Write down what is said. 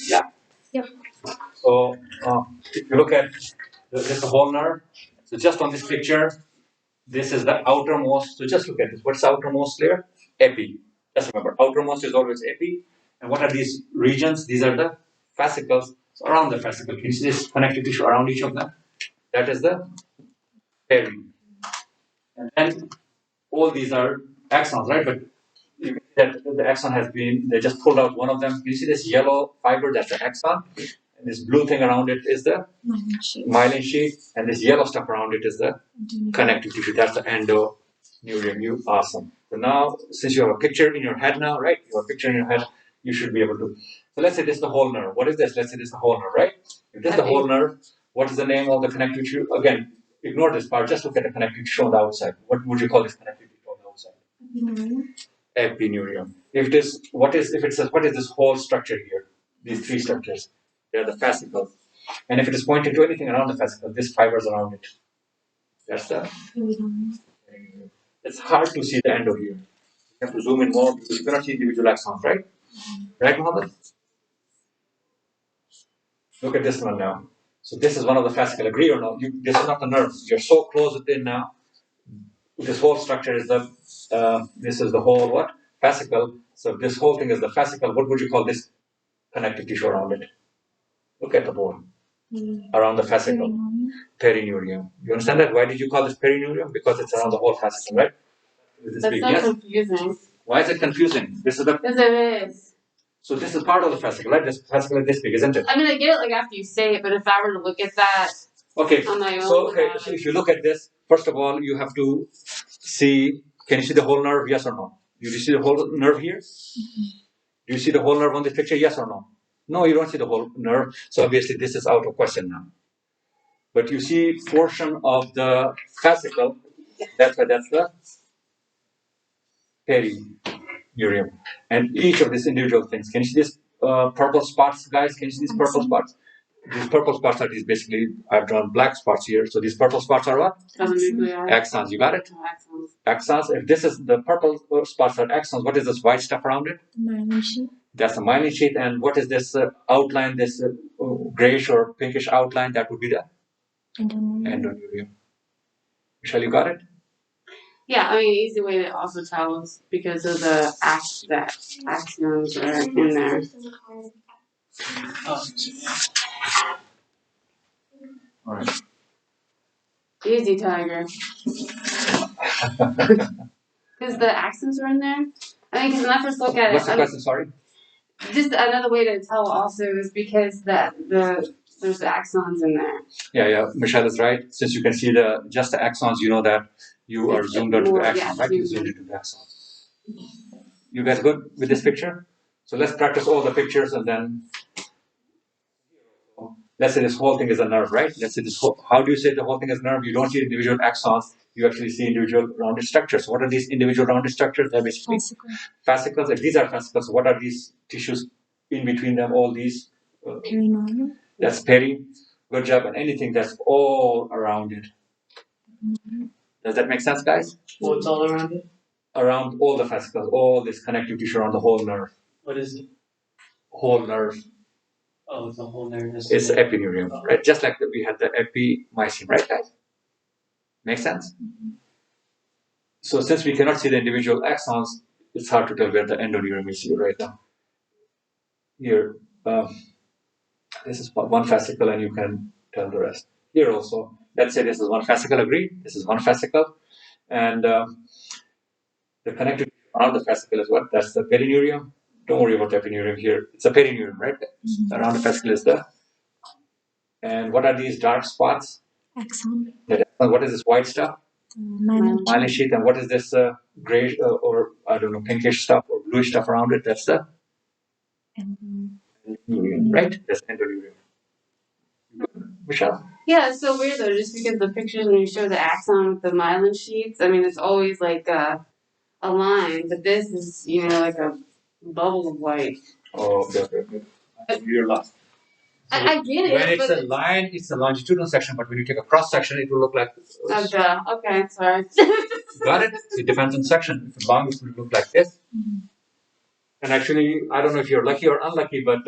Yeah. Yep. So if you look at this whole nerve, so just on this picture, this is the outermost. So just look at this. What's the outermost layer? Epi. Just remember, outermost is always epi. And what are these regions? These are the fascicles. So around the fascicle, can you see this connective tissue around each of them? That is the peri. And then all these are axons, right? But you can see that the axon has been, they just pulled out one of them. Can you see this yellow fiber? That's the axon. And this blue thing around it is the myelin sheath. And this yellow stuff around it is the connective tissue. That's the endoneurium. You awesome. So now, since you have a picture in your head now, right? You have a picture in your head, you should be able to. So let's say this is the whole nerve. What is this? Let's say this is the whole nerve, right? If this is the whole nerve, what is the name of the connective tissue? Again, ignore this part. Just look at the connective tissue on the outside. What would you call this connective tissue on the outside? Epineurium. If it is, what is, if it says, what is this whole structure here? These three structures. They are the fascicles. And if it is pointing to anything around the fascicle, this fibers around it. That's the. It's hard to see the endo here. You have to zoom in more because you cannot see individual axons, right? Right, Mohammed? Look at this one now. So this is one of the fascicle. Agree or no? This is not the nerve. You're so close within now. This whole structure is the. This is the whole what? Fascicle. So this whole thing is the fascicle. What would you call this connective tissue around it? Look at the bone. Around the fascicle. Perineurium. You understand that? Why did you call this perineurium? Because it's around the whole fascicle, right? That's so confusing. Why is it confusing? This is the. Because it is. So this is part of the fascicle, right? This fascicle is this big, isn't it? I mean, I get it like after you say it, but if I were to look at that on my own. So if you look at this, first of all, you have to see, can you see the whole nerve, yes or no? Do you see the whole nerve here? Mm-hmm. Do you see the whole nerve on this picture, yes or no? No, you don't see the whole nerve. So obviously this is out of question now. But you see portion of the fascicle, that's the perineurium. And each of these individual things, can you see these purple spots, guys? Can you see these purple spots? These purple spots are these basically, I've drawn black spots here. So these purple spots are what? Axons. You got it? Axons. If this is the purple spots are axons, what is this white stuff around it? Myelin sheath. That's the myelin sheath. And what is this outline, this grayish or pinkish outline? That would be the endoneurium. Michelle, you got it? Yeah, I mean, easy way to also tell is because of the axons are in there. All right. Easy, Tiger. Because the axons are in there. I mean, because when I first look at it. What's the question? Sorry. Just another way to tell also is because there's the axons in there. Yeah. Michelle is right. Since you can see just the axons, you know that you are zoomed onto the axons, right? You zoomed into the axons. You guys good with this picture? So let's practice all the pictures and then. Let's say this whole thing is a nerve, right? Let's say this whole, how do you say the whole thing is nerve? You don't see individual axons, you actually see individual rounded structures. What are these individual rounded structures? They're basically fascicles. If these are fascicles, what are these tissues in between them? All these? Perineurium. That's peri. Good job. And anything that's all around it. Mm-hmm. Does that make sense, guys? What's all around it? Around all the fascicles, all this connective tissue around the whole nerve. What is it? Whole nerve. Oh, it's a whole nerve. It's the epineurium, right? Just like we had the epimysium, right, guys? Makes sense? Mm-hmm. So since we cannot see the individual axons, it's hard to tell where the endoneurium is here right now. Here, this is one fascicle and you can tell the rest. Here also, let's say this is one fascicle, agree? This is one fascicle. And the connective around the fascicle is what? That's the perineurium. Don't worry about the epineurium here. It's a perineurium, right? Mm-hmm. Around the fascicle is the. And what are these dark spots? Axon. What is this white stuff? Myelin sheath. And what is this gray or I don't know, pinkish stuff or bluish stuff around it? That's the endoneurium, right? That's endoneurium. Michelle? Yeah, it's so weird though, just because the pictures when you show the axon with the myelin sheaths, I mean, it's always like a line, but this is, like a bubble of white. Oh, okay. You're lost. I get it. When it's a line, it's a longitudinal section, but when you take a cross section, it will look like. Okay, sorry. Got it? It depends on section. If it's long, it will look like this. Mm-hmm. And actually, I don't know if you're lucky or unlucky, but